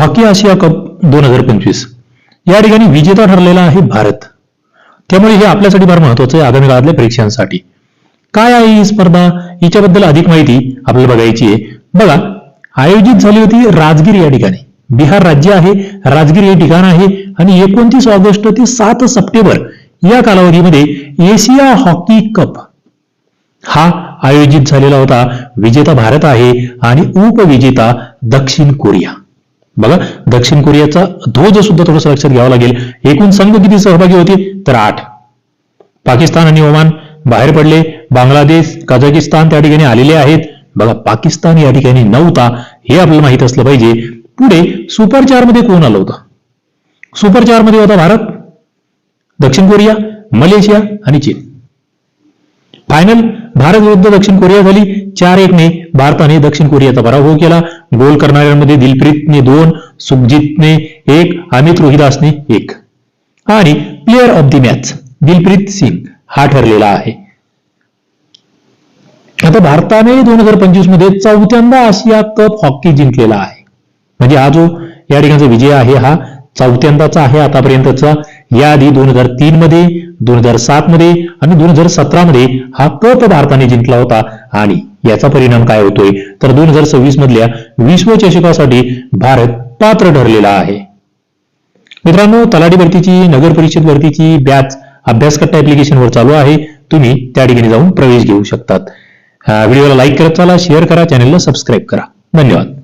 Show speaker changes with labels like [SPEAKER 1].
[SPEAKER 1] Hockey आशिया cup 2025 या ठिकाणी विजेता ठरलेला आहे भारत. त्यामुळे हे आपल्यासाठी फार महत्वाचं आहे आगामी काळातल्या परीक्षांसाठी. काय आहे ही स्पर्धा, हिच्याबद्दल अधिक माहिती आपल्याला बघायची आहे. बघा, आयोजित झाली होती राजगीर या ठिकाणी. बिहार राज्य आहे, राजगीर हे ठिकाण आहे आणि 29 ऑगस्ट ते 7 सप्टेंबर या कालावधीमध्ये एशिया हॉकी कप हा आयोजित झालेला होता. विजेता भारत आहे आणि उपविजेता दक्षिण कोरिया. बघा, दक्षिण कोरियाचा ध्वज सुद्धा थोडंसं लक्षात घ्यावा लागेल. एकूण संघ किती सहभागी होते तर 8. पाकिस्तान आणि ओमान बाहेर पडले. बांगलादेश, कझाकिस्तान त्या ठिकाणी आलेले आहेत. बघा, पाकिस्तान या ठिकाणी नव्हता, हे आपल्याला माहित असलं पाहिजे. पुढे सुपर 4 मध्ये कोण आलं होतं? सुपर 4 मध्ये होता भारत, दक्षिण कोरिया, मलेशिया आणि चीन. फायनल भारत विरुद्ध दक्षिण कोरिया झाली. 4-1 ने भारताने दक्षिण कोरियाचा पराभव केला. गोल करणाऱ्यांमध्ये दिलप्रीतने 2, सुखजितने 1, अमित रोहिदासने 1 आणि player of the match Dilpreet Singh हा ठरलेला आहे. आता भारताने 2025 मध्ये 4थ्यांदा आशिया कप हॉकी जिंकलेला आहे. म्हणजे हा जो या ठिकाणचा विजय आहे हा 4थ्यांदाचा आहे आतापर्यंतचा. याआधी 2003 मध्ये, 2007 मध्ये आणि 2017 मध्ये हा कप भारताने जिंकला होता. आणि याचा परिणाम काय होतोय तर 2026 मधल्या विश्वचषकासाठी भारत पात्र ठरलेला आहे. मित्रांनो, तलाठी भरतीची, नगर परिषद भरतीची बॅच अभ्यासकट्टा ऍप्लिकेशनवर चालू आहे. तुम्ही त्या ठिकाणी जाऊन प्रवेश घेऊ शकतात. व्हिडिओला लाईक करत चला, शेअर करा, चॅनलला सबस्क्राईब करा. धन्यवाद.